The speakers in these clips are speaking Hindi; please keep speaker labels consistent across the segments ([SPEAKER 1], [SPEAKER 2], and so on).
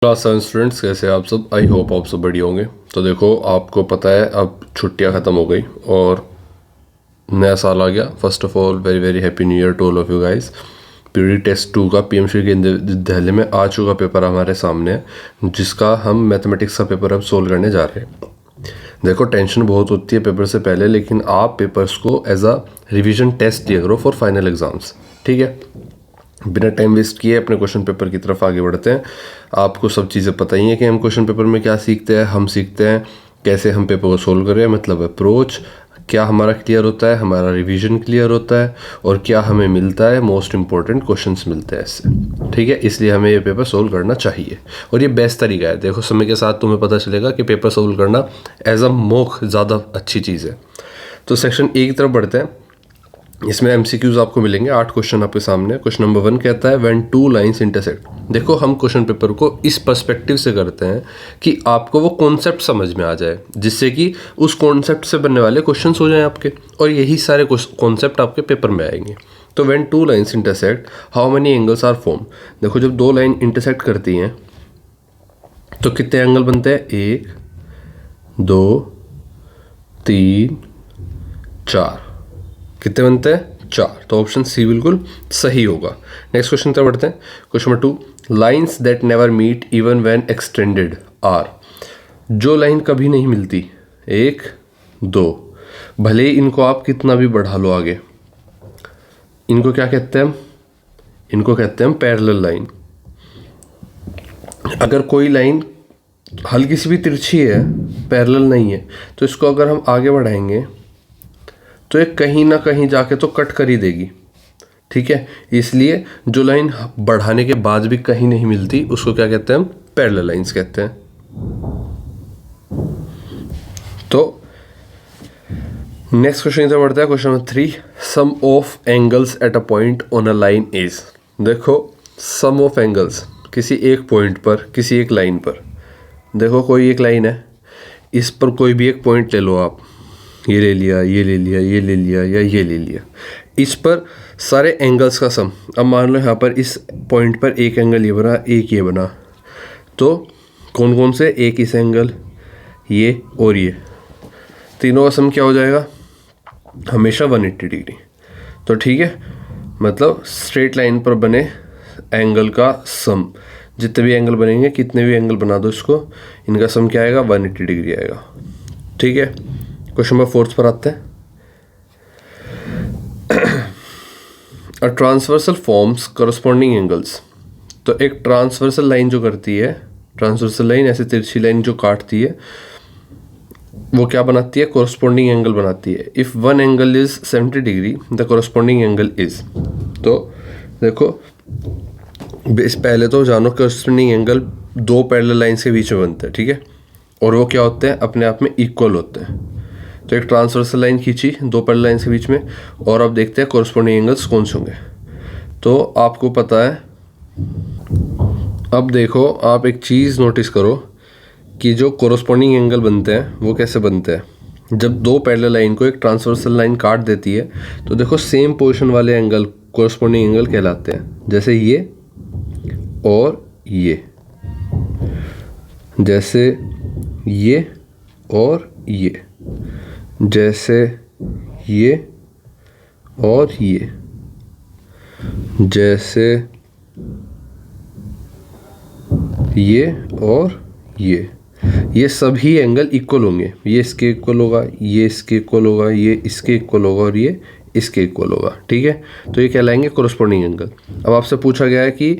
[SPEAKER 1] क्लास 7 स्टूडेंट्स, कैसे हैं आप सब? आई होप आप सब बढ़िया होंगे। तो देखो, आपको पता है अब छुट्टियां ख़त्म हो गई और नया साल आ गया। First of all very very happy new year to all of you guys. PD test 2 का पीएमसी केंद्रीय विद्यालय में आ चुका पेपर हमारे सामने है, जिसका हम मैथमेटिक्स का पेपर अब सोल्व करने जा रहे हैं। देखो, टेंशन बहुत होती है पेपर से पहले, लेकिन आप पेपर्स को एज अ रिविजन टेस्ट दिया करो फॉर फाइनल एग्जाम्स, ठीक है? बिना टाइम वेस्ट किए अपने क्वेश्चन पेपर की तरफ आगे बढ़ते हैं। आपको सब चीज़ें पता ही है कि हम क्वेश्चन पेपर में क्या सीखते हैं। हम सीखते हैं कैसे हम पेपर को सोल्व करें, मतलब अप्रोच क्या हमारा क्लियर होता है, हमारा रिवीजन क्लियर होता है, और क्या हमें मिलता है, मोस्ट इंपॉर्टेंट क्वेश्चंस मिलते हैं इससे, ठीक है? इसलिए हमें ये पेपर सोल्व करना चाहिए और ये बेस्ट तरीका है। देखो, समय के साथ तुम्हें पता चलेगा कि पेपर सोल्व करना एज अ मॉक ज़्यादा अच्छी चीज़ है। तो सेक्शन ए की तरफ बढ़ते हैं। इसमें एमसीक्यूज आपको मिलेंगे, 8 क्वेश्चन आपके सामने। क्वेश्चन नंबर 1 कहता है व्हेन टू लाइंस इंटरसेक्ट। देखो, हम क्वेश्चन पेपर को इस पर्सपेक्टिव से करते हैं कि आपको वो कॉन्सेप्ट समझ में आ जाए, जिससे कि उस कॉन्सेप्ट से बनने वाले क्वेश्चंस हो जाएं आपके, और यही सारे कॉन्सेप्ट आपके पेपर में आएंगे। तो when two lines intersect how many angles are form. देखो, जब दो लाइन इंटरसेक्ट करती हैं तो कितने एंगल बनते हैं? 1 2 3 4। कितने बनते हैं? 4। तो ऑप्शन सी बिल्कुल सही होगा। नेक्स्ट क्वेश्चन तरफ बढ़ते हैं। Question number 2, lines that never meet even when extended are. जो लाइन कभी नहीं मिलती, 1 2, भले ही इनको आप कितना भी बढ़ा लो आगे, इनको क्या कहते हैं हम? इनको कहते हैं हम पैरेलल लाइन। अगर कोई लाइन हल्की सी भी तिरछी है, पैरेलल नहीं है, तो इसको अगर हम आगे बढ़ाएंगे तो ये कहीं ना कहीं जाके तो कट कर ही देगी, ठीक है? इसलिए जो लाइन बढ़ाने के बाद भी कहीं नहीं मिलती, उसको क्या कहते हैं हम? पैरेलल लाइंस कहते हैं। तो नेक्स्ट क्वेश्चन इधर बढ़ता है। Question number 3, sum of angles at a point on a line is. देखो, सम ऑफ एंगल्स किसी एक पॉइंट पर, किसी एक लाइन पर। देखो, कोई एक लाइन है, इस पर कोई भी एक पॉइंट ले लो आप, ये ले लिया, ये ले लिया, ये ले लिया, या ये ले लिया। इस पर सारे एंगल्स का सम। अब मान लो यहाँ पर इस पॉइंट पर एक एंगल ये बना, एक ये बना, तो कौन कौन से? एक इस एंगल, ये और ये, तीनों का सम क्या हो जाएगा? हमेशा 180 डिग्री। तो ठीक है, मतलब स्ट्रेट लाइन पर बने एंगल का सम, जितने भी एंगल बनेंगे, कितने भी एंगल बना दो इसको, इनका सम क्या आएगा? 180 डिग्री आएगा, ठीक है? क्वेश्चन नंबर 4 पर आते हैं। A transversal forms corresponding angles. तो एक ट्रांसवर्सल लाइन जो करती है, ट्रांसवर्सल लाइन ऐसे तिरछी लाइन जो काटती है, वो क्या बनाती है? कोरस्पॉन्डिंग एंगल बनाती है। If one angle is 70 degree the corresponding angle is. तो देखो, पहले तो जानो कोरस्पॉन्डिंग एंगल दो पैरेलल लाइंस के बीच में बनते हैं, ठीक है? और वो क्या होते हैं? अपने आप में इक्वल होते हैं। तो एक ट्रांसवर्सल लाइन खींची दो पैरेलल लाइंस के बीच में, और अब देखते हैं कोरस्पॉन्डिंग एंगल्स कौन से होंगे। तो आपको पता है, अब देखो, आप एक चीज़ नोटिस करो कि जो कोरस्पॉन्डिंग एंगल बनते हैं वो कैसे बनते हैं। जब दो पैरेलल लाइन को एक ट्रांसवर्सल लाइन काट देती है, तो देखो सेम पोजीशन वाले एंगल कोरस्पॉन्डिंग एंगल कहलाते हैं। जैसे ये और ये, जैसे ये और ये, जैसे ये और ये, जैसे ये और ये सभी एंगल इक्वल होंगे। ये इसके इक्वल होगा, ये इसके इक्वल होगा, ये इसके इक्वल होगा, और ये इसके इक्वल होगा, ठीक है? तो ये कहलाएंगे कोरस्पॉन्डिंग एंगल। अब आपसे पूछा गया है कि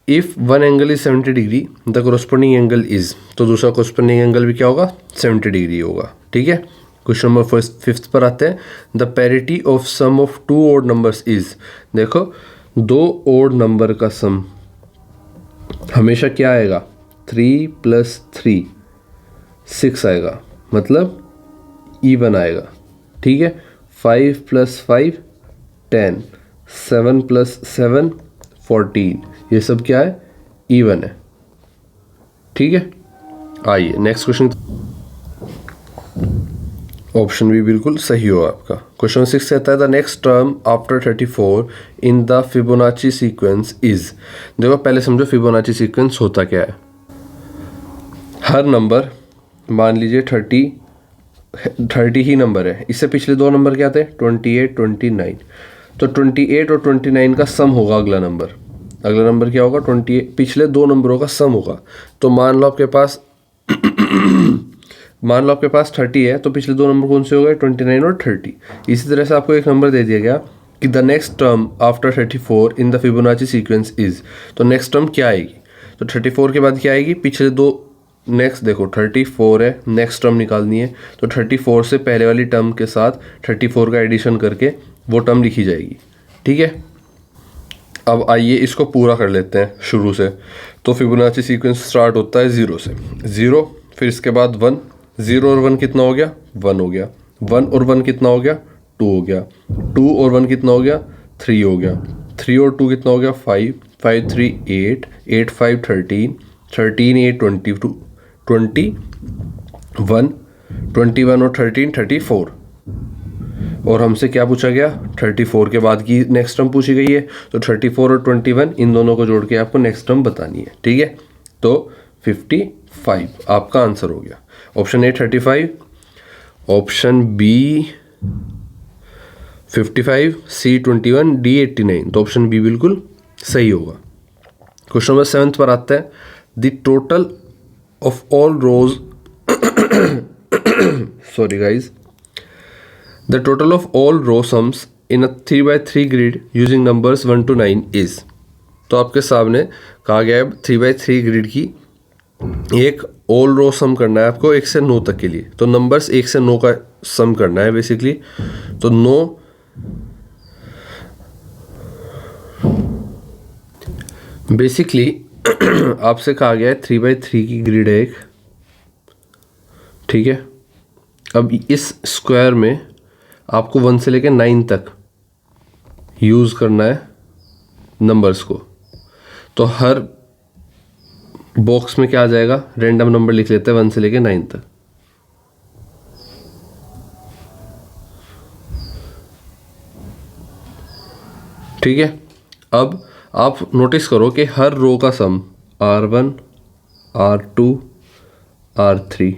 [SPEAKER 1] if one angle is 70 degree the corresponding angle is, तो दूसरा कोरस्पॉन्डिंग एंगल भी क्या होगा? 70 डिग्री होगा, ठीक है? क्वेश्चन नंबर 5 पर आते हैं। The parity of sum of two odd numbers is. देखो, दो ओड नंबर का सम हमेशा क्या आएगा? 3 + 3 6 आएगा, मतलब इवन आएगा, ठीक है? 5 + 5 10, 7 + 7 14, ये सब क्या है? इवन है, ठीक है? आइए नेक्स्ट क्वेश्चन। ऑप्शन भी बिल्कुल सही हो आपका। क्वेश्चन 6 कहता है the next term after 34 in the Fibonacci sequence is. देखो, पहले समझो फिबोनाची सीक्वेंस होता क्या है। हर नंबर मान लीजिए 30 ही नंबर है, इससे पिछले दो नंबर क्या थे 28 29, तो 28 और 29 का सम होगा अगला नंबर क्या होगा 28, पिछले दो नंबरों का सम होगा। तो मान लो आपके पास 30 है, तो पिछले दो नंबर कौन से हो गए 29 और 30। इसी तरह से आपको एक नंबर दे दिया गया कि the next term after 34 in the Fibonacci sequence is, तो नेक्स्ट टर्म क्या आएगी, तो 34 के बाद क्या आएगी पिछले दो, नेक्स्ट देखो 34 है, नेक्स्ट टर्म निकालनी है, तो 34 से पहले वाली टर्म के साथ 34 का एडिशन करके वो टर्म लिखी जाएगी। ठीक है, अब आइए इसको पूरा कर लेते हैं शुरू से। तो फिबोनाची सीक्वेंस स्टार्ट होता है 0 से, 0 फिर इसके बाद 1, 0 और 1 कितना हो गया 1 हो गया, 1 और 1 कितना हो गया 2 हो गया, 2 और 1 कितना हो गया 3 हो गया, 3 और 2 कितना हो गया 5, 5 3 8, 8 5 13, 13 8 22, 21, 21 और 13 34, और हमसे क्या पूछा गया 34 के बाद की नेक्स्ट टर्म पूछी गई है, तो 34 और 21 इन दोनों को जोड़ के आपको नेक्स्ट टर्म बतानी है। ठीक है, तो 55 आपका आंसर हो गया। Option A 35, option B 55, C 21, D 89, तो ऑप्शन बी बिल्कुल सही होगा। क्वेश्चन नंबर 7 पर आता है, the total of all rows sorry guys, the total of all row sums in a 3x3 grid using numbers 1 to 9 is, तो आपके सामने कहा गया है 3x3 ग्रिड की एक ऑल रो सम करना है आपको 1 से 9 तक के लिए, तो नंबर्स 1 से 9 का सम करना है बेसिकली। तो 9 बेसिकली आपसे कहा गया है 3x3 की ग्रिड है एक, ठीक है। अब इस स्क्वायर में आपको 1 से लेकर 9 तक यूज़ करना है नंबर्स को, तो हर बॉक्स में क्या आ जाएगा रैंडम नंबर लिख लेते हैं 1 से लेकर 9 तक। ठीक है, अब आप नोटिस करो कि हर रो का सम R1 R2 R3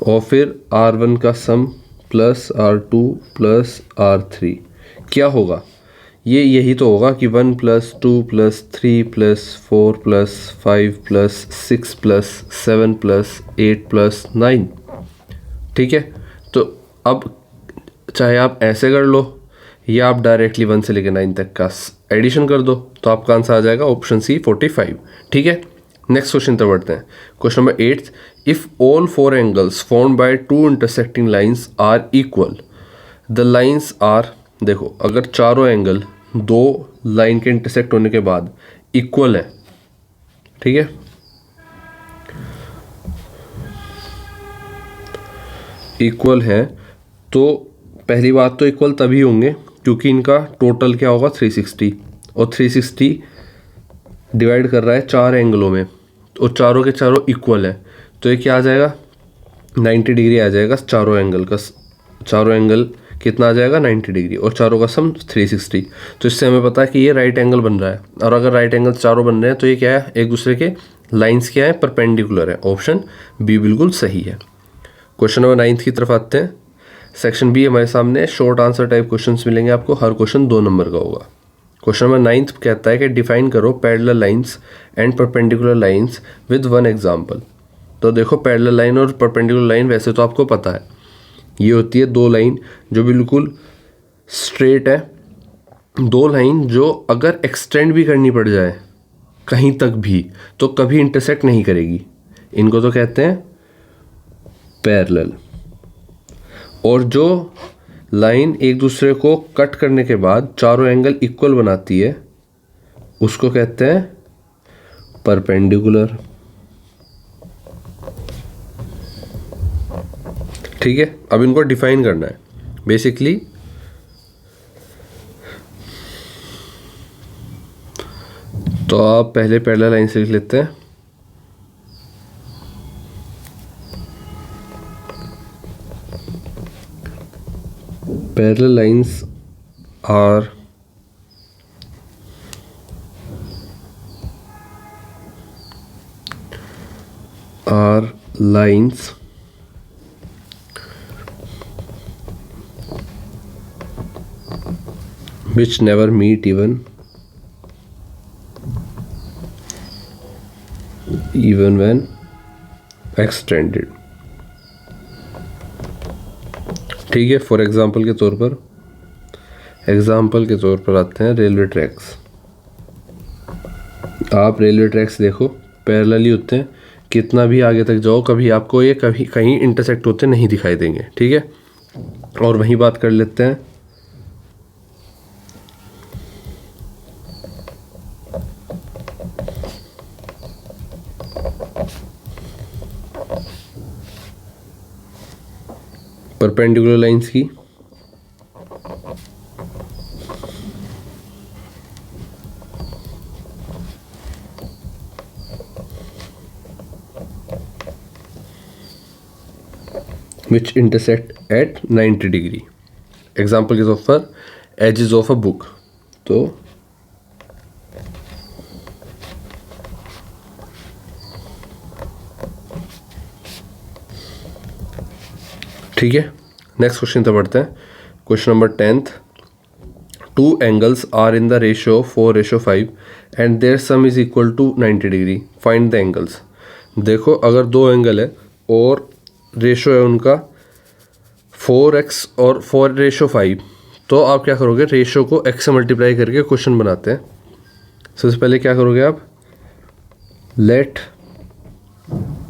[SPEAKER 1] और फिर R1 का सम प्लस R2 प्लस R3 क्या होगा, ये यही तो होगा कि 1 + 2 + 3 + 4 + 5 + 6 + 7 + 8 + 9। ठीक है, तो अब चाहे आप ऐसे कर लो या आप डायरेक्टली 1 से लेकर 9 तक का एडिशन कर दो, तो आपका आंसर आ जाएगा ऑप्शन सी 45। ठीक है, नेक्स्ट क्वेश्चन तक बढ़ते हैं। Question number 8, if all 4 angles formed by 2 intersecting lines are equal, the lines are, देखो अगर चारों एंगल दो लाइन के इंटरसेक्ट होने के बाद इक्वल है, ठीक है, इक्वल है, तो पहली बात तो इक्वल तभी होंगे क्योंकि इनका टोटल क्या होगा 360, और 360 डिवाइड कर रहा है 4 एंगलों में, और चारों के चारों इक्वल है, तो ये क्या आ जाएगा 90 डिग्री आ जाएगा चारों एंगल का, चारों एंगल कितना आ जाएगा 90 डिग्री, और चारों का सम 360। तो इससे हमें पता है कि ये राइट एंगल बन रहा है, और अगर राइट एंगल चारों बन रहे हैं तो ये क्या है एक दूसरे के लाइंस क्या है परपेंडिकुलर है, ऑप्शन बी बिल्कुल सही है। क्वेश्चन नंबर 9 की तरफ आते हैं। सेक्शन बी हमारे सामने शॉर्ट आंसर टाइप क्वेश्चंस मिलेंगे आपको, हर क्वेश्चन 2 नंबर का होगा। क्वेश्चन नंबर 9 कहता है कि डिफाइन करो parallel lines and perpendicular lines with 1 example. तो देखो पैरेलल लाइन और परपेंडिकुलर लाइन वैसे तो आपको पता है, ये होती है दो लाइन जो बिल्कुल स्ट्रेट है, दो लाइन जो अगर एक्सटेंड भी करनी पड़ जाए कहीं तक भी तो कभी इंटरसेक्ट नहीं करेगी, इनको तो कहते हैं पैरेलल। और जो लाइन एक दूसरे को कट करने के बाद चारों एंगल इक्वल बनाती है उसको कहते हैं परपेंडिकुलर। ठीक है, अब इनको डिफाइन करना है बेसिकली। तो आप पहले पैरेलल लाइन से लिख लेते हैं। Parallel lines are lines which never meet even when extended। ठीक है, फॉर एग्जाम्पल के तौर पर आते हैं रेलवे ट्रैक्स। आप रेलवे ट्रैक्स देखो, पैरेलली होते हैं, कितना भी आगे तक जाओ कभी आपको ये कहीं इंटरसेक्ट होते नहीं दिखाई देंगे। ठीक है, और वहीं बात कर लेते हैं परपेंडिकुलर लाइंस की। which intersect at 90 degree। Example के तौर पर edges of a book। तो ठीक है, नेक्स्ट क्वेश्चन तो पढ़ते हैं। Question number 10th, two angles are in the ratio 4:5 and their sum is equal to 90 degree, find the angles. देखो, अगर दो एंगल है और रेशो है उनका 4x और 4:5, तो आप क्या करोगे, रेशो को x से मल्टीप्लाई करके क्वेश्चन बनाते हैं। सबसे पहले क्या करोगे आप, let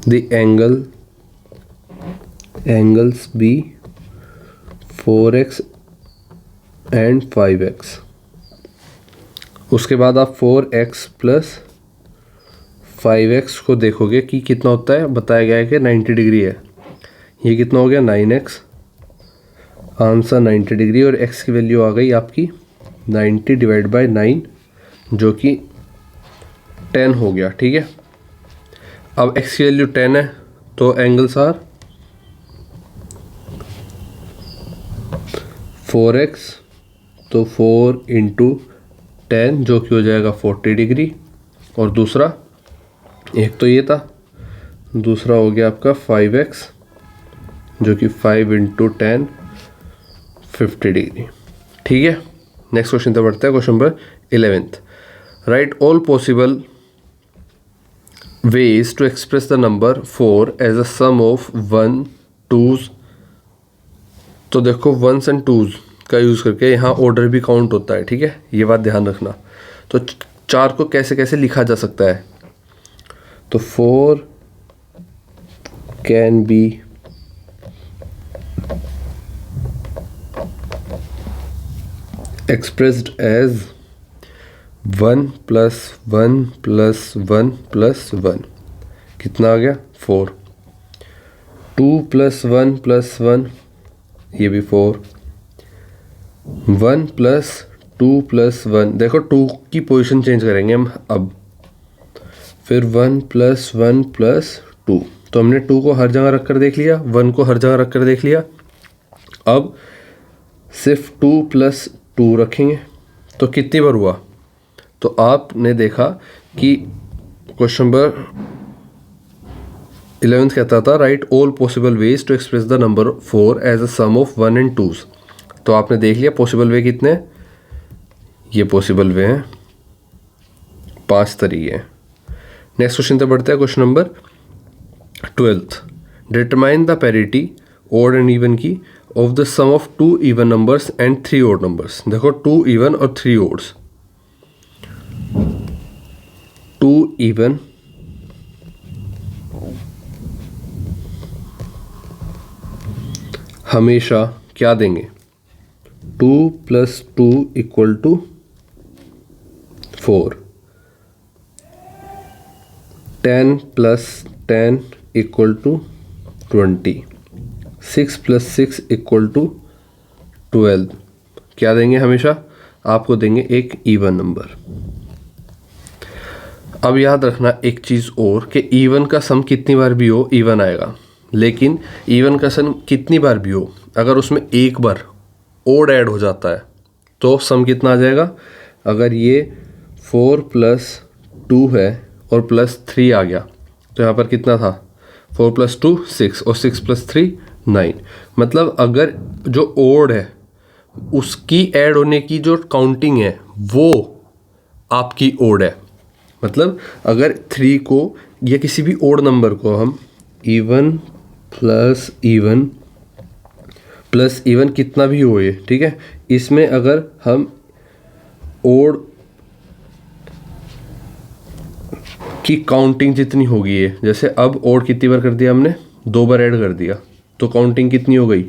[SPEAKER 1] the angles be 4x and 5x। उसके बाद आप 4x प्लस 5x को देखोगे कि कितना होता है। बताया गया है कि 90 डिग्री है। ये कितना हो गया, 9x। आंसर 90 डिग्री, और x की वैल्यू आ गई आपकी 90 डिवाइड बाई 9 जो कि 10 हो गया। ठीक है, अब x की वैल्यू 10 है तो एंगल्स आर 4x, तो 4 इंटू 10 जो कि हो जाएगा 40 डिग्री। और दूसरा, एक तो ये था, दूसरा हो गया आपका 5x जो कि 5 इंटू 10 50 डिग्री। ठीक है, नेक्स्ट क्वेश्चन तो बढ़ता है। Question number 11th, right all possible ways to express the number 4 as a sum of 1 2s। तो देखो, 1s and 2s का यूज़ करके यहाँ ऑर्डर भी काउंट होता है। ठीक है, ये बात ध्यान रखना। तो 4 को कैसे कैसे लिखा जा सकता है, तो 4 कैन बी expressed as 1 + 1 + 1 + 1। कितना आ गया, 4। 2 + 1 + 1, ये भी 4। 1 + 2 + 1, देखो 2 की पोजीशन चेंज करेंगे हम अब। फिर 1 + 1 + 2, तो हमने 2 को हर जगह रख कर देख लिया, 1 को हर जगह रख कर देख लिया। अब सिर्फ 2 + 2 रखेंगे, तो कितनी बार हुआ। तो आपने देखा कि क्वेश्चन नंबर 11th कहता था write all possible ways to express the number 4 as a sum of 1 and 2s। तो आपने देख लिया पॉसिबल वे कितने, ये पॉसिबल वे हैं 5 तरीके हैं। नेक्स्ट क्वेश्चन तक बढ़ते हैं। Question number 12th, determine the parity odd and even की of the sum of 2 even numbers and 3 odd numbers. देखो 2 इवन और 3 ऑड्स। 2 इवन हमेशा क्या देंगे, 2 + 2 = 4। 10 + 10 = 20। 6 + 6 = 12। क्या देंगे, हमेशा आपको देंगे एक इवन नंबर। अब याद रखना एक चीज़ और कि इवन का सम कितनी बार भी हो इवन आएगा, लेकिन इवन का सम कितनी बार भी हो अगर उसमें एक बार ओड ऐड हो जाता है तो सम कितना आ जाएगा। अगर ये 4 + 2 है और +3 आ गया तो यहाँ पर कितना था 4 + 2 6 और 6 + 3 9। मतलब अगर जो ओड है उसकी ऐड होने की जो काउंटिंग है वो आपकी ओड है। मतलब अगर 3 को या किसी भी ओड नंबर को हम इवन प्लस इवन कितना भी हो ये, ठीक है, इसमें अगर हम ओड की काउंटिंग जितनी होगी ये, जैसे अब ओड कितनी बार कर दिया हमने, 2 बार ऐड कर दिया, तो काउंटिंग कितनी हो गई,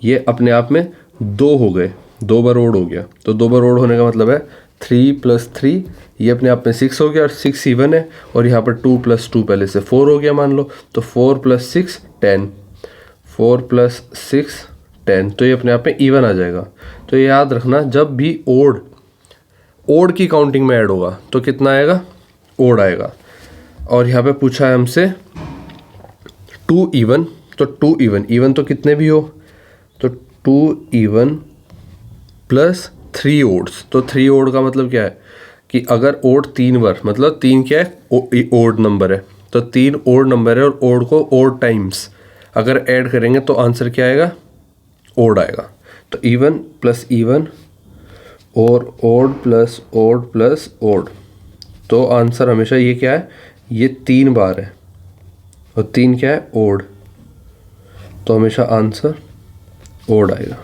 [SPEAKER 1] ये अपने आप में 2 हो गए, 2 बार ओड हो गया। तो 2 बार ओड होने का मतलब है 3 + 3 ये अपने आप में 6 हो गया, और 6 इवन है, और यहाँ पर 2 + 2 पहले से 4 हो गया मान लो, तो 4 + 6 10, 4 + 6 10, तो ये अपने आप में इवन आ जाएगा। तो ये याद रखना, जब भी ओड की काउंटिंग में ऐड होगा तो कितना आएगा, ओड आएगा। और यहाँ पे पूछा है हमसे 2 इवन, तो 2 इवन तो कितने भी हो, तो 2 इवन + 3 ओड्स, तो 3 ओड का मतलब क्या है कि अगर ओड 3 बार, मतलब 3 क्या है, ओड नंबर है, तो 3 ओड नंबर है, और ओड को ओड टाइम्स अगर ऐड करेंगे तो आंसर क्या आएगा, ओड आएगा। तो इवन + इवन और ओड + ओड + ओड, तो आंसर हमेशा ये क्या है, ये 3 बार है, और 3 क्या है, ओड, तो हमेशा आंसर ओड आएगा।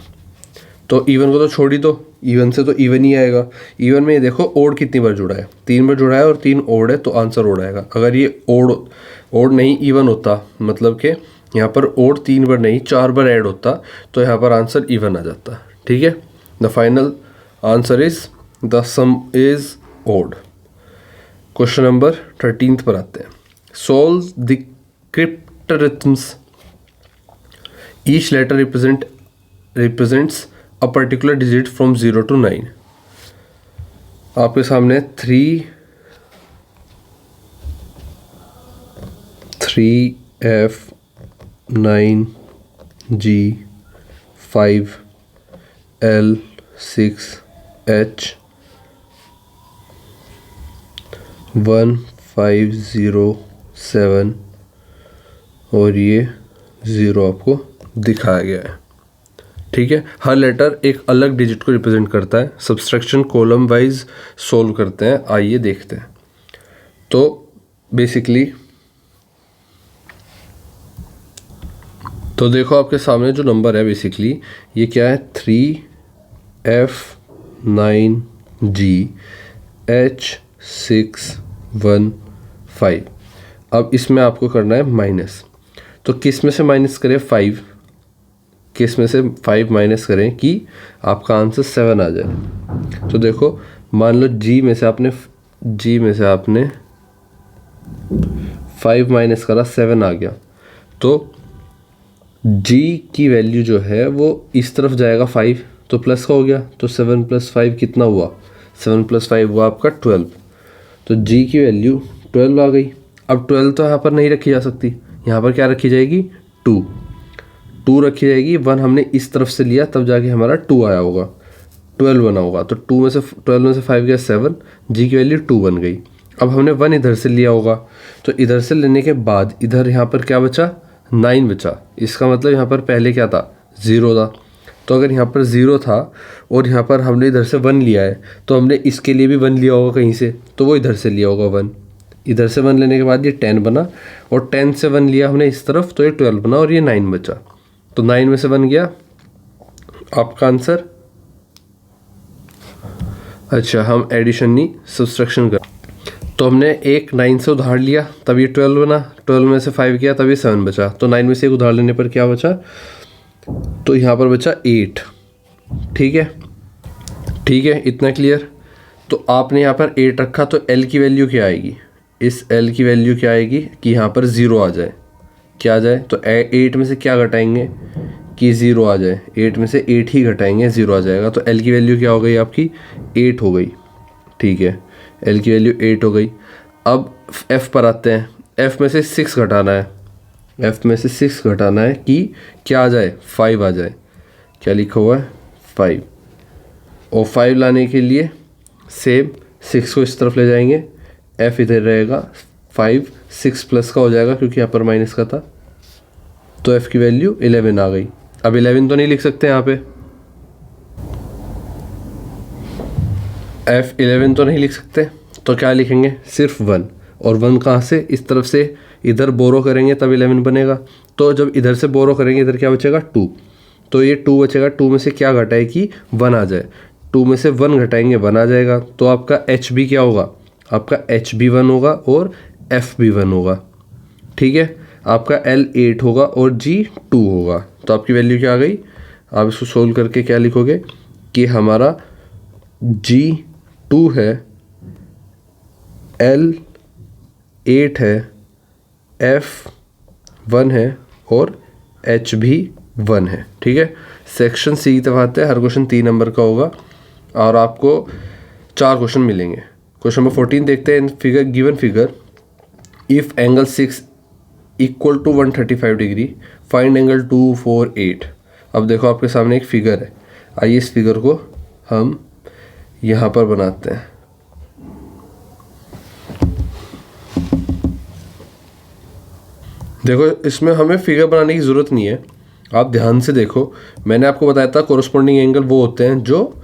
[SPEAKER 1] तो इवन को तो छोड़ ही दो, इवन से तो इवन ही आएगा। इवन में ये देखो ओड कितनी बार जुड़ा है, 3 बार जुड़ा है और 3 ओड है, तो आंसर ओड आएगा। अगर ये ओड नहीं इवन होता, मतलब कि यहाँ पर ओड 3 बार नहीं 4 बार ऐड होता, तो यहाँ पर आंसर इवन आ जाता। ठीक है, the final answer is the sum is odd. Question number 13 पर आते हैं। Solve the cryptarithms, each letter represents a particular digit from 0 to 9। आपके सामने 3F 9G 5L 6H 1507 और ये 0 आपको दिखाया गया है। ठीक है, हर लेटर एक अलग डिजिट को रिप्रेजेंट करता है। सब्सट्रैक्शन कॉलम वाइज सोल्व करते हैं, आइए देखते हैं। तो बेसिकली तो देखो आपके सामने जो नंबर है, बेसिकली ये क्या है, 3F 9G H 615। अब इसमें आपको करना है माइनस, तो किस में से माइनस करें, 5, किस में से 5 माइनस करें कि आपका आंसर 7 आ जाए। तो देखो मान लो G में से आपने 5 माइनस करा, 7 आ गया, तो G की वैल्यू जो है वो इस तरफ जाएगा 5, तो प्लस का हो गया, तो 7 + 5 कितना हुआ, 7 + 5 हुआ आपका 12, तो G की वैल्यू 12 आ गई। अब 12 तो यहाँ पर नहीं रखी जा सकती, यहाँ पर क्या रखी जाएगी, 2 रखी जाएगी। 1 हमने इस तरफ से लिया तब जाके हमारा 2 आया होगा, 12 बना होगा, तो 12 में से 5 गया 7, G की वैल्यू 2 बन गई। अब हमने 1 इधर से लिया होगा, तो इधर से लेने के बाद इधर यहाँ पर क्या बचा, 9 बचा। इसका मतलब यहाँ पर पहले क्या था, 0 था। तो अगर यहाँ पर 0 था और यहाँ पर हमने इधर से 1 लिया है, तो हमने इसके लिए भी 1 लिया होगा कहीं से, तो वो इधर से लिया होगा 1। इधर से 1 लेने के बाद ये 10 बना, और 10 से 1 लिया हमने इस तरफ, तो ये 12 बना, और ये 9 बचा। तो 9 में से 1 गया आपका आंसर। अच्छा, हम एडिशन नहीं सब्सट्रैक्शन कर, तो हमने एक 9 से उधार लिया तब ये 12 बना, 12 में से 5 गया तब ये 7 बचा, तो 9 में से एक उधार लेने पर क्या बचा, तो यहाँ पर बचा 8। ठीक है, इतना क्लियर। तो आपने यहाँ पर 8 रखा, तो L की वैल्यू क्या आएगी, इस L की वैल्यू क्या आएगी कि यहाँ पर 0 आ जाए, क्या आ जाए, तो 8 में से क्या घटाएंगे कि 0 आ जाए, 8 में से 8 ही घटाएंगे, 0 आ जाएगा। तो L की वैल्यू क्या हो गई आपकी, 8 हो गई। ठीक है, L की वैल्यू 8 हो गई। अब F पर आते हैं, F में से 6 घटाना है, F में से 6 घटाना है कि क्या आ जाए, 5 आ जाए। क्या लिखा हुआ है, 5, और 5 लाने के लिए सेम 6 को इस तरफ ले जाएंगे, F इधर रहेगा, 5 6 प्लस का हो जाएगा क्योंकि यहाँ पर माइनस का था, तो f की वैल्यू 11 आ गई। अब 11 तो नहीं लिख सकते यहाँ पे, f11 तो नहीं लिख सकते, तो क्या लिखेंगे, सिर्फ 1। और 1 कहाँ से, इस तरफ से इधर बोरो करेंगे तब 11 बनेगा। तो जब इधर से बोरो करेंगे इधर क्या बचेगा, 2। तो ये 2 बचेगा, 2 में से क्या घटाए कि 1 आ जाए, 2 में से 1 घटाएंगे 1 आ जाएगा। तो आपका एच भी क्या होगा, आपका एच भी 1 होगा और एफ भी 1 होगा। ठीक है, आपका एल 8 होगा और जी 2 होगा। तो आपकी वैल्यू क्या आ गई, आप इसको सोल्व करके क्या लिखोगे कि हमारा जी 2 है, एल 8 है, एफ 1 है और एच भी 1 है। ठीक है, सेक्शन सी की तरफ आते हैं। हर क्वेश्चन 3 नंबर का होगा और आपको 4 क्वेश्चन मिलेंगे। क्वेश्चन नंबर 14 देखते हैं। In figure given figure if angle 6 equal to 135 degree find angle 2, 4, 8। अब देखो आपके सामने एक फिगर है, आइए इस फिगर को हम यहाँ पर बनाते हैं। देखो इसमें हमें फिगर बनाने की ज़रूरत नहीं है, आप ध्यान से देखो। मैंने आपको बताया था कोरस्पॉन्डिंग एंगल वो होते हैं जो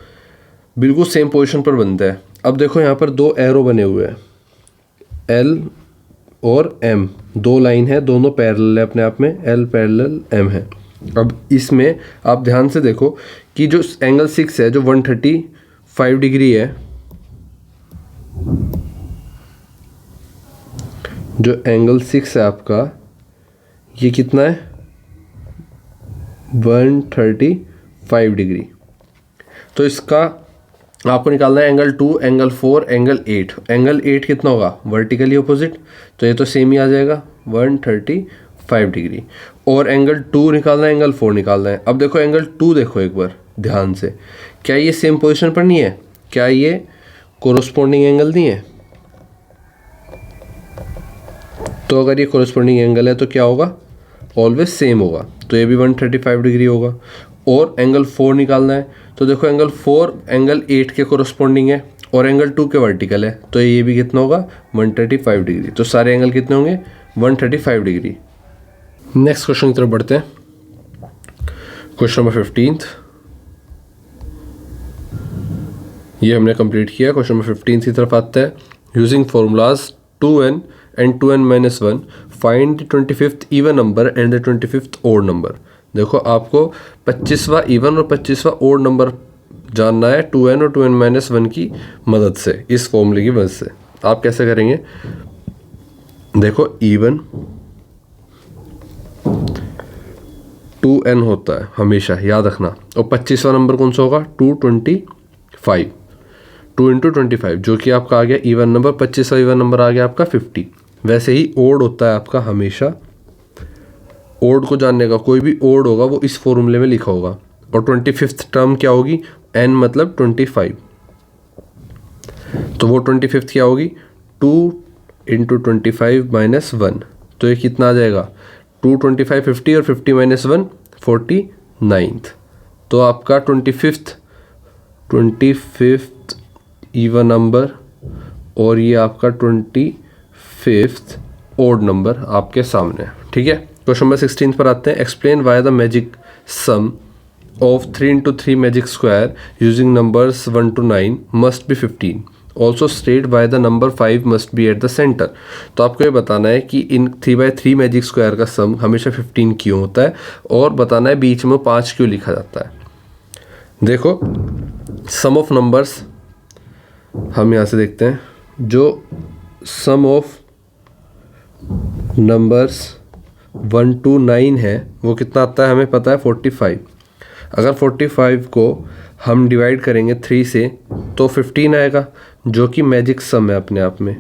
[SPEAKER 1] बिल्कुल सेम पोजीशन पर बनता है। अब देखो यहाँ पर 2 एरो बने हुए हैं, एल और एम, 2 लाइन है, दोनों पैरेलल है अपने आप में, एल पैरेलल एम है। अब इसमें आप ध्यान से देखो कि जो एंगल 6 है, जो 135 डिग्री है, जो एंगल 6 है आपका, ये कितना है, 135 डिग्री। तो इसका आपको निकालना है एंगल 2, एंगल 4, एंगल 8। एंगल 8 कितना होगा, वर्टिकली अपोजिट, तो ये तो सेम ही आ जाएगा 135 डिग्री। और एंगल 2 निकालना है, एंगल 4 निकालना है। अब देखो एंगल 2 देखो एक बार ध्यान से, क्या ये सेम पोजीशन पर नहीं है, क्या ये कोरोस्पोंडिंग एंगल नहीं है। तो अगर ये कोरोस्पोंडिंग एंगल है तो क्या होगा, ऑलवेज सेम होगा, तो ये भी 135 डिग्री होगा। और एंगल 4 निकालना है, तो देखो एंगल 4 एंगल 8 के कोरोस्पोंडिंग है और एंगल 2 के वर्टिकल है, तो ये भी कितना होगा, 135 डिग्री। तो सारे एंगल कितने होंगे, 135 डिग्री। नेक्स्ट क्वेश्चन की तरफ बढ़ते हैं। क्वेश्चन नंबर 15 ये हमने कंप्लीट किया। क्वेश्चन नंबर 15 की तरफ आता है। Using formulas 2n and 2n minus 1 find the 25th even number and the 25th odd number. देखो आपको 25वां इवन और 25वां ओड नंबर जानना है 2n और 2n minus 1 की मदद से, इस फॉर्मूले की मदद से। आप कैसे करेंगे, देखो इवन 2n होता है हमेशा, याद रखना। और 25वां नंबर कौन सा होगा, 225, 2 इंटू 25, जो कि आपका आ गया इवन नंबर। 25वां इवन नंबर आ गया आपका 50। वैसे ही ओड होता है आपका हमेशा। ओड को जानने का, कोई भी ओड होगा वो इस फॉर्मूले में लिखा होगा। और 25th टर्म क्या होगी, n मतलब 25, तो वो 25th क्या होगी, 2 इंटू 25 माइनस 1। तो ये कितना आ जाएगा, 2 25 50 और 50 माइनस 1 49। तो आपका 25th इवन नंबर और ये आपका 25th ओड नंबर आपके सामने। ठीक है, क्वेश्चन नंबर 16 पर आते हैं। Explain why the magic sum of 3 into 3 magic square using numbers 1 to 9 must be 15। Also state why the number 5 must be at the centre. तो आपको ये बताना है कि इन 3/3 मैजिक स्क्वायर का सम हमेशा 15 क्यों होता है, और बताना है बीच में 5 क्यों लिखा जाता है। देखो सम ऑफ नंबर्स हम यहाँ से देखते हैं, जो सम ऑफ नंबर्स 1 to 9 है वो कितना आता है, हमें पता है 45। अगर 45 को हम डिवाइड करेंगे 3 से तो 15 आएगा, जो कि मैजिक सम है अपने आप में,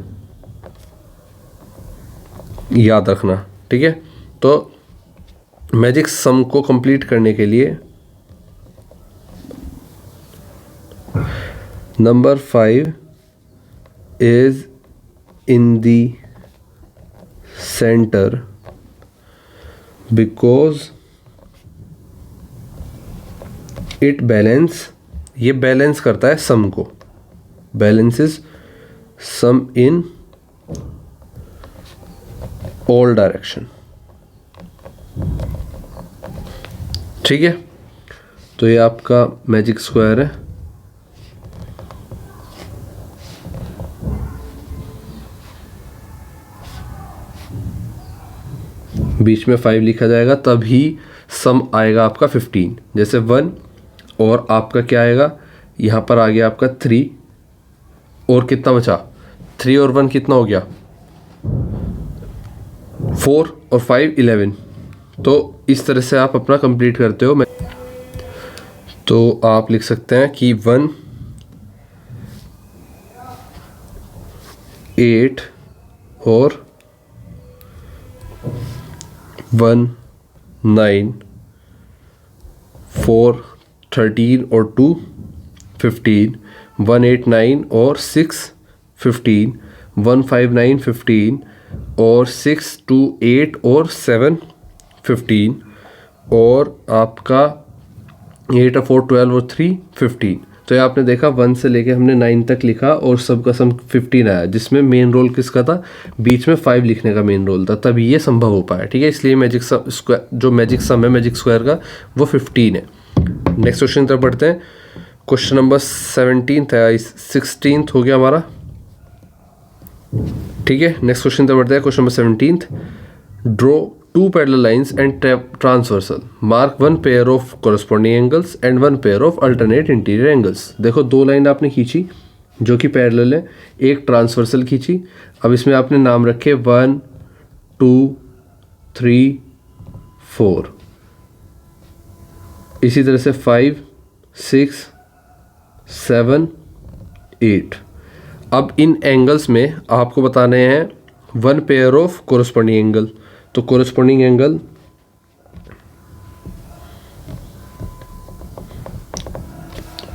[SPEAKER 1] याद रखना। ठीक है, तो मैजिक सम को कंप्लीट करने के लिए number 5 is in the centre because it balance, ये बैलेंस करता है सम को, balances sum in all direction. ठीक है, तो ये आपका मैजिक स्क्वायर है। बीच में 5 लिखा जाएगा, तभी सम आएगा आपका 15। जैसे 1 और आपका क्या आएगा, यहाँ पर आ गया आपका 3 और कितना बचा, 3 और 1 कितना हो गया, 4 और 5 11। तो इस तरह से आप अपना कंप्लीट करते हो। तो आप लिख सकते हैं कि 1 8 और 1 9 4 13 और 2 15 1 8 9 और 6 15 1 5 9 15 और 6 2 8 और 7 15 और आपका 8 और 4 12 और 3 15। तो ये आपने देखा 1 से लेके हमने 9 तक लिखा और सबका सम 15 आया, जिसमें मेन रोल किसका था, बीच में 5 लिखने का मेन रोल था, तभी ये संभव हो पाया। ठीक है, इसलिए मैजिक सम स्क्वायर, जो मैजिक सम है मैजिक स्क्वायर का, वो 15 है। नेक्स्ट क्वेश्चन तरफ बढ़ते हैं। क्वेश्चन नंबर 17 है, 16 हो गया हमारा। ठीक है, नेक्स्ट क्वेश्चन तरफ बढ़ते हैं। Question number 17, draw 2 parallel lines and transversal. Mark 1 pair of corresponding angles and 1 pair of alternate interior angles. देखो 2 लाइन आपने खींची जो कि पैरेलल है, एक ट्रांसवर्सल खींची। अब इसमें आपने नाम रखे 1 2 3 4, इसी तरह से 5 6 7 8। अब इन एंगल्स में आपको बताने हैं 1 पेयर ऑफ कोरस्पॉन्डिंग एंगल। तो कोरस्पॉन्डिंग एंगल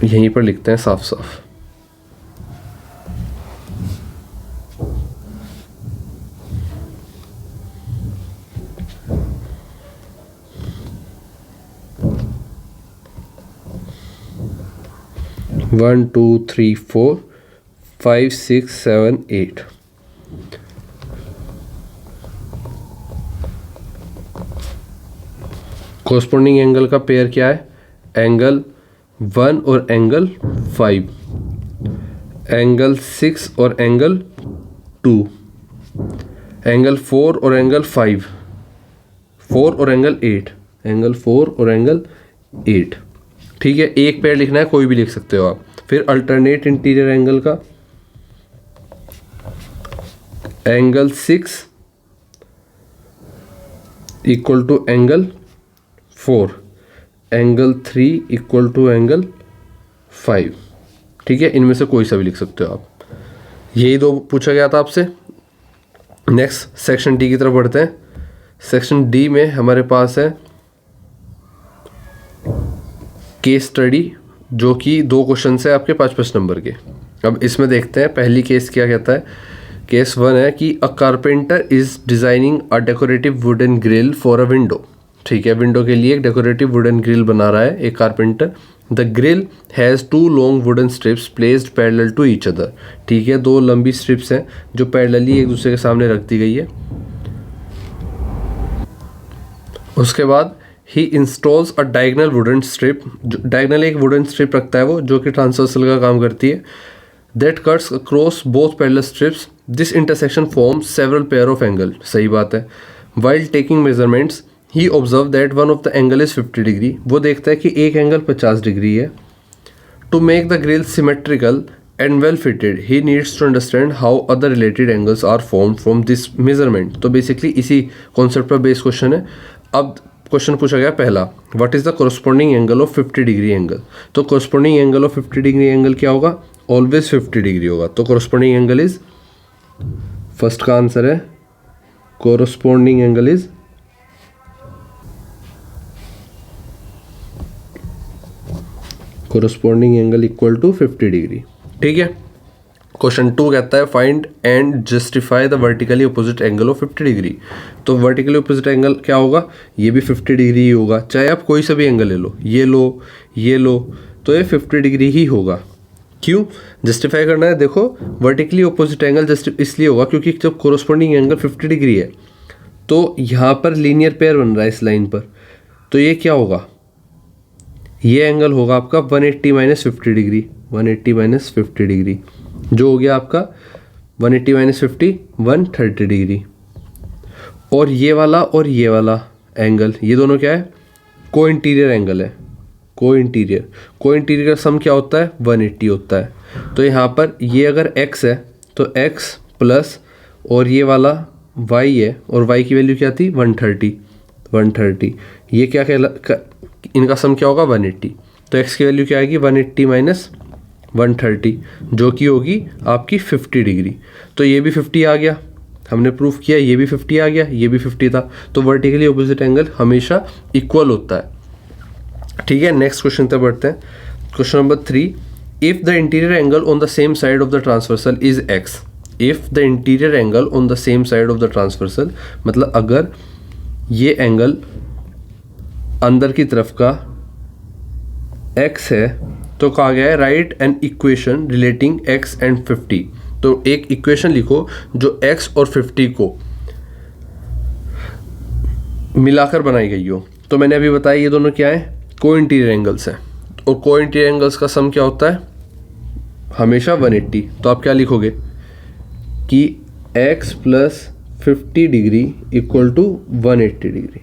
[SPEAKER 1] यहीं पर लिखते हैं साफ साफ। वन 2 3 4 5 6 7 8। कोरस्पॉन्डिंग एंगल का पेयर क्या है, एंगल 1 और एंगल 5, एंगल 6 और एंगल 2, एंगल 4 और एंगल 5, 4 और एंगल 8, एंगल 4 और एंगल 8। ठीक है, एक पेयर लिखना है, कोई भी लिख सकते हो आप। फिर अल्टरनेट इंटीरियर एंगल का angle 6 equal to angle 4, angle 3 equal to angle 5। ठीक है, इनमें से कोई सा भी लिख सकते हो आप। यही 2 पूछा गया था आपसे। नेक्स्ट सेक्शन डी की तरफ बढ़ते हैं। सेक्शन डी में हमारे पास है केस स्टडी, जो कि 2 क्वेश्चन है आपके 5-5 नंबर के। अब इसमें देखते हैं पहली केस क्या कहता है। केस 1 है कि अ carpenter is designing a decorative wooden grill for a window. ठीक है, विंडो के लिए एक डेकोरेटिव वुडन ग्रिल बना रहा है एक carpenter. The grill has 2 long wooden strips placed parallel to each other. ठीक है, 2 लंबी स्ट्रिप्स हैं जो पैरेलली एक दूसरे के सामने रख दी गई है। उसके बाद ही इंस्टॉल्स अ डायगनल वुडन स्ट्रिप, डायगनल एक वुडन स्ट्रिप रखता है वो, जो कि ट्रांसवर्सल का काम करती है। That cuts across both parallel strips, this intersection forms several pair of angle. सही बात है। While taking measurements he observe that one of the angle is 50 degree. वो देखता है कि एक एंगल 50 डिग्री है। To make the grill symmetrical and well fitted he needs to understand how other related angles are formed from this measurement. तो बेसिकली इसी कॉन्सेप्ट पर बेस्ड क्वेश्चन है। अब क्वेश्चन पूछा गया पहला, what is the corresponding angle of 50 degree angle. तो corresponding angle of 50 degree angle क्या होगा, ऑलवेज 50 डिग्री होगा। तो कोरस्पॉन्डिंग एंगल इज, फर्स्ट का आंसर है corresponding angle is corresponding angle equal to 50 degree. ठीक है, क्वेश्चन 2 कहता है find and justify the vertically opposite angle of 50 degree. तो वर्टिकली अपोजिट एंगल क्या होगा, ये भी 50 डिग्री ही होगा, चाहे आप कोई सा भी एंगल ले लो, ये लो, तो ये 50 डिग्री ही होगा। क्यों जस्टिफाई करना है, देखो वर्टिकली अपोजिट एंगल जस्ट इसलिए होगा क्योंकि जब कोरस्पॉन्डिंग एंगल 50 डिग्री है तो यहाँ पर लीनियर पेयर बन रहा है इस लाइन पर, तो ये क्या होगा, ये एंगल होगा आपका 180 माइनस 50 डिग्री, 180 माइनस 50 डिग्री, जो हो गया आपका 180 माइनस 50 130 डिग्री। और ये वाला एंगल, ये दोनों क्या है, को इंटीरियर एंगल है। को इंटीरियर का सम क्या होता है, 180 होता है। तो यहाँ पर ये अगर x है तो x प्लस और ये वाला y है, और y की वैल्यू क्या थी 130। ये क्या इनका सम क्या होगा 180। तो x की वैल्यू क्या आएगी 180 माइनस 130, जो कि होगी आपकी 50 डिग्री। तो ये भी 50 आ गया, हमने प्रूफ किया, ये भी 50 आ गया, ये भी 50 था। तो वर्टिकली ऑपोजिट एंगल हमेशा इक्वल होता है। ठीक है, नेक्स्ट क्वेश्चन तक बढ़ते हैं। Question number 3, if the interior angle on the same side of the transversal is x, if the interior angle on the same side of the transversal, मतलब अगर ये एंगल अंदर की तरफ का x है तो कहा गया है right an equation relating x and 50। तो एक इक्वेशन लिखो जो x और 50 को मिलाकर बनाई गई हो। तो मैंने अभी बताया ये दोनों क्या है, को इंटीरियर एंगल्स हैं, और को इंटीरियर एंगल्स का सम क्या होता है हमेशा 180। तो आप क्या लिखोगे कि x plus 50 degree equal to 180 degree.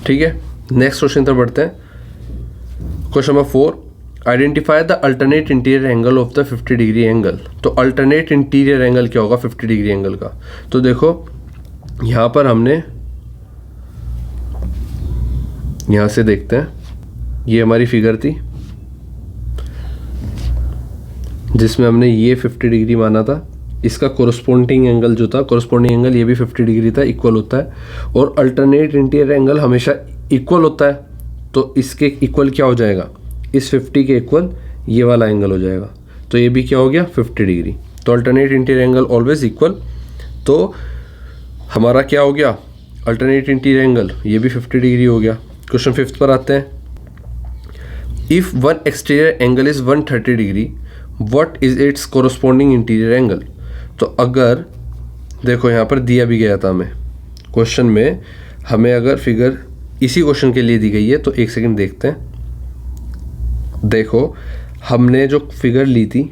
[SPEAKER 1] ठीक है, नेक्स्ट क्वेश्चन तक बढ़ते हैं। Question number 4, identify the alternate interior angle of the 50 degree angle. तो अल्टरनेट इंटीरियर एंगल क्या होगा 50 डिग्री एंगल का। तो देखो यहाँ पर हमने, यहाँ से देखते हैं, ये हमारी फिगर थी जिसमें हमने ये 50 डिग्री माना था। इसका कोरस्पोंडिंग एंगल जो था, कोरस्पोंडिंग एंगल ये भी 50 डिग्री था, इक्वल होता है। और अल्टरनेट इंटीरियर एंगल हमेशा इक्वल होता है, तो इसके इक्वल क्या हो जाएगा, इस 50 के इक्वल ये वाला एंगल हो जाएगा। तो ये भी क्या हो गया 50 डिग्री। तो alternate interior angle always equal. तो हमारा क्या हो गया, अल्टरनेट इंटीरियर एंगल ये भी 50 डिग्री हो गया। क्वेश्चन 5 पर आते हैं। If one exterior angle is 130 degree, what is it's corresponding interior angle. तो अगर देखो यहाँ पर दिया भी गया था हमें क्वेश्चन में, हमें अगर फिगर इसी क्वेश्चन के लिए दी गई है, तो एक सेकंड देखते हैं। देखो हमने जो फिगर ली थी,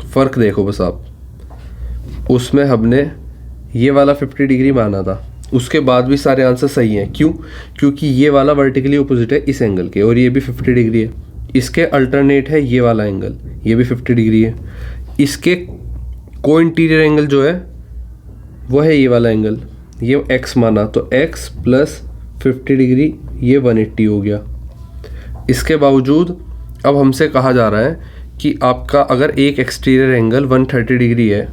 [SPEAKER 1] फ़र्क देखो बस आप, उसमें हमने ये वाला 50 डिग्री माना था, उसके बाद भी सारे आंसर सही हैं। क्यों, क्योंकि ये वाला वर्टिकली अपोजिट है इस एंगल के, और ये भी 50 डिग्री है। इसके अल्टरनेट है ये वाला एंगल, ये भी 50 डिग्री है। इसके को इंटीरियर एंगल जो है वो है ये वाला एंगल, ये x माना, तो x प्लस 50 डिग्री ये 180 हो गया। इसके बावजूद अब हमसे कहा जा रहा है कि आपका अगर एक एक्सटीरियर एंगल 130 डिग्री है,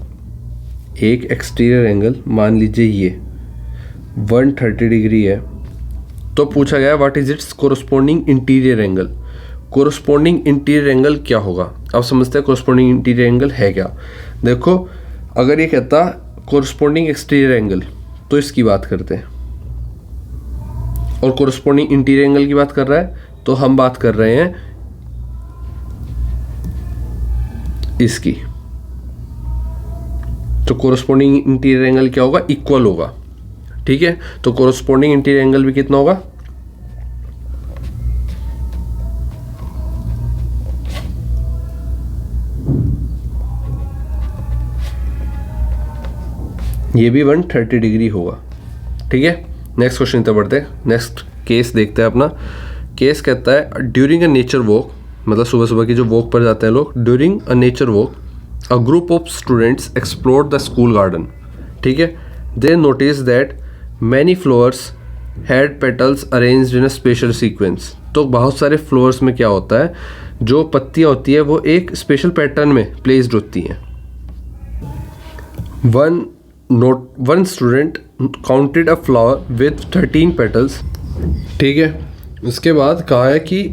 [SPEAKER 1] एक एक्सटीरियर एंगल मान लीजिए ये 130 डिग्री है, तो पूछा गया what is it's corresponding interior angle. Corresponding interior angle क्या होगा, अब समझते हैं कोरस्पोंडिंग इंटीरियर एंगल है क्या। देखो अगर ये कहता कोरस्पोंडिंग एक्सटीरियर एंगल, तो इसकी बात करते हैं, और कोरस्पोंडिंग इंटीरियर एंगल की बात कर रहा है, तो हम बात कर रहे हैं इसकी। तो कोरस्पोंडिंग इंटीरियर एंगल क्या होगा, इक्वल होगा। ठीक है, तो कोरस्पोंडिंग इंटीरियर एंगल भी कितना होगा, ये भी 130 डिग्री होगा। ठीक है, नेक्स्ट क्वेश्चन तक बढ़ते हैं। नेक्स्ट केस देखते हैं अपना। केस कहता है ड्यूरिंग अ नेचर वॉक, मतलब सुबह सुबह की जो वॉक पर जाते हैं लोग, during a nature walk a group of students explored the school garden. ठीक है, दे notice that many flowers had petals arranged in a special sequence. तो बहुत सारे फ्लावर्स में क्या होता है, जो पत्तियाँ होती है वो एक स्पेशल पैटर्न में प्लेस्ड होती हैं। One student counted a flower with 13 petals. ठीक है, उसके बाद कहा है कि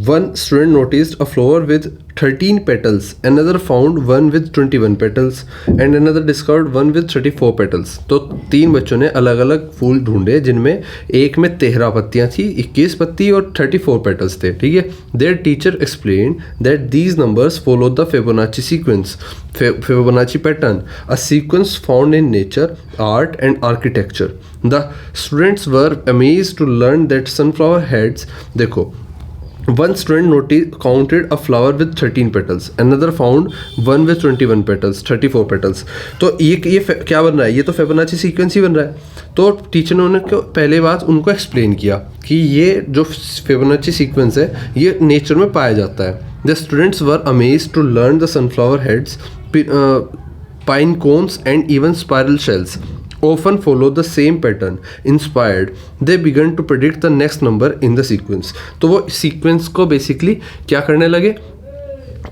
[SPEAKER 1] one student noticed a flower with 13 petals, another found one with 21 petals and another discovered one with 34 petals। तो 3 बच्चों ने अलग अलग फूल ढूंढे जिनमें एक में 13 पत्तियां थी, 21 पत्ती और 34 पेटल्स थे, ठीक है। Their teacher explain that these numbers follow the Fibonacci sequence, Fibonacci pattern, a sequence found in nature, art and architecture. The students were amazed to learn that sunflower heads, देखो, one student counted a flower with 13 petals, another found one with 21 petals, 34 petals। तो ये क्या बन रहा है, ये तो फिबोनाची सीक्वेंस ही बन रहा है। तो टीचर ने उन्हें पहले बात उनको एक्सप्लेन किया कि ये जो फिबोनाची सीक्वेंस है ये नेचर में पाया जाता है। The students were amazed to learn the sunflower heads, pine cones and even spiral shells often follow the same pattern. Inspired, they began to predict the next number in the sequence। तो वो सीक्वेंस को बेसिकली क्या करने लगे,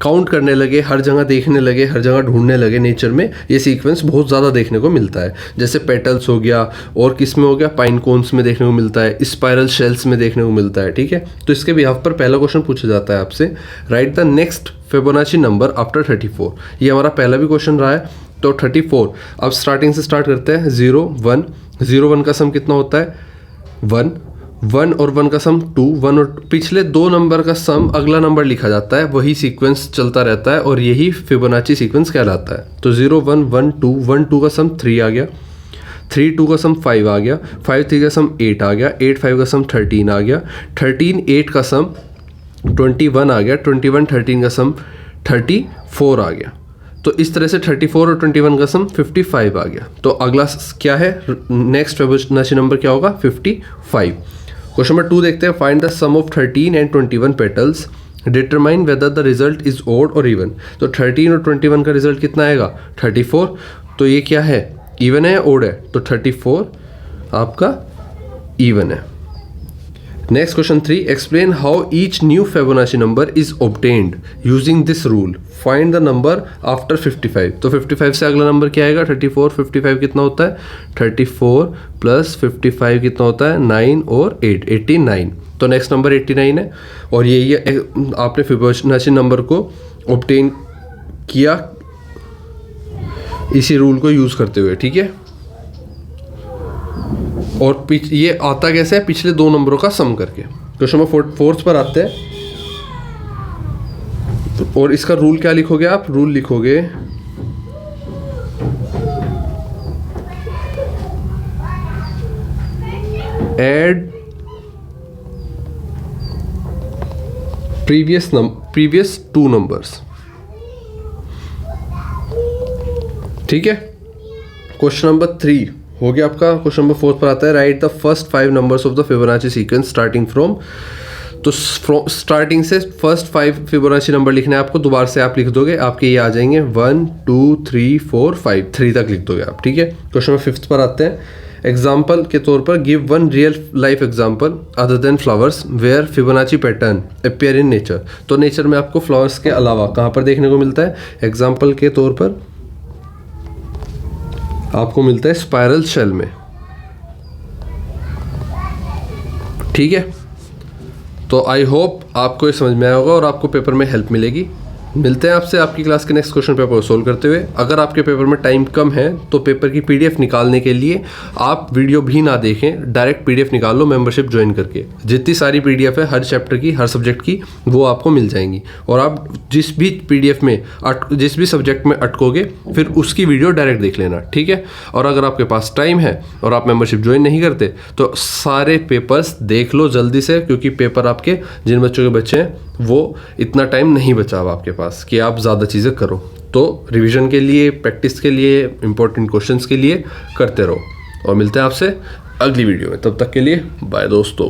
[SPEAKER 1] काउंट करने लगे, हर जगह देखने लगे, हर जगह ढूंढने लगे। नेचर में ये सीक्वेंस बहुत ज़्यादा देखने को मिलता है, जैसे पेटल्स हो गया, और किस में हो गया, पाइन कोन्स में देखने को मिलता है, स्पाइरल शेल्स में देखने को मिलता है, ठीक है। तो इसके बिहाफ पर पहला क्वेश्चन पूछा जाता है आपसे, right the next Fibonacci number after 34। ये हमारा पहला भी क्वेश्चन रहा है। तो 34, अब स्टार्टिंग से स्टार्ट करते हैं। 0 1, 0 1 का सम कितना होता है 1, 1 और 1 का सम 2, 1 और पिछले 2 नंबर का सम अगला नंबर लिखा जाता है, वही सीक्वेंस चलता रहता है और यही फिबोनाची सीक्वेंस कहलाता है। तो 0 1 1 2, 1 2 का सम 3 आ गया, 3 2 का सम 5 आ गया, 5 3 का सम 8 आ गया, 8 5 का सम 13 आ गया, 13 8 का सम 21 आ गया, 21 13 का सम 34 आ गया। तो इस तरह से 34 और 21 का सम 55 आ गया। तो अगला क्या है, नेक्स्ट फिबोनाची नंबर क्या होगा 55। क्वेश्चन नंबर 2 देखते हैं, find the sum of 13 and 21 petals, determine whether the result is odd और इवन। तो 13 और 21 का रिजल्ट कितना आएगा 34। तो ये क्या है, इवन है या ओड है, तो 34 आपका इवन है। Next question 3, explain how each new Fibonacci number is obtained using this rule, find the number after 55। तो 55 से अगला नंबर क्या आएगा 34, 55 कितना होता है 34 प्लस 55 कितना होता है 9 और 8 89। तो नेक्स्ट नंबर 89 है, और ये आपने फिबोनाची नंबर को ऑब्टेन किया इसी रूल को यूज़ करते हुए, ठीक है। और ये आता कैसे है, पिछले 2 नंबरों का सम करके। क्वेश्चन नंबर 4 पर आते हैं, और इसका रूल क्या लिखोगे आप, रूल लिखोगे एड प्रीवियस 2 नंबर्स, ठीक है। क्वेश्चन नंबर 3 हो गया आपका। क्वेश्चन नंबर 4 पर आता है, right the first 5 numbers of the Fibonacci sequence starting from. तो स्टार्टिंग से फर्स्ट 5 फिबोनाची नंबर लिखना है आपको, दोबारा से आप लिख दोगे, आपके ये आ जाएंगे 1 2 3 4 5, 3 तक लिख दोगे आप, ठीक है। क्वेश्चन नंबर 5 पर आते हैं, एग्जाम्पल के तौर पर give one real life example other than flowers where Fibonacci pattern appear in nature. तो नेचर में आपको फ्लावर्स के अलावा कहाँ पर देखने को मिलता है, एग्जाम्पल के तौर पर आपको मिलता है स्पाइरल शेल में, ठीक है। तो आई होप आपको ये समझ में आया होगा और आपको पेपर में हेल्प मिलेगी। मिलते हैं आपसे आपकी क्लास के नेक्स्ट क्वेश्चन पेपर को सोल्व करते हुए। अगर आपके पेपर में टाइम कम है तो पेपर की पीडीएफ निकालने के लिए आप वीडियो भी ना देखें, डायरेक्ट पीडीएफ निकाल लो मेंबरशिप ज्वाइन करके। जितनी सारी पीडीएफ है हर चैप्टर की, हर सब्जेक्ट की, वो आपको मिल जाएंगी। और आप जिस भी पीडीएफ में जिस भी सब्जेक्ट में अटकोगे फिर उसकी वीडियो डायरेक्ट देख लेना, ठीक है। और अगर आपके पास टाइम है और आप मेंबरशिप ज्वाइन नहीं करते तो सारे पेपर्स देख लो जल्दी से, क्योंकि पेपर आपके जिन बच्चों के बच्चे हैं वो इतना टाइम नहीं बचा अब आपके पास कि आप ज़्यादा चीज़ें करो। तो रिवीजन के लिए, प्रैक्टिस के लिए, इंपॉर्टेंट क्वेश्चंस के लिए करते रहो। और मिलते हैं आपसे अगली वीडियो में, तब तक के लिए बाय दोस्तों।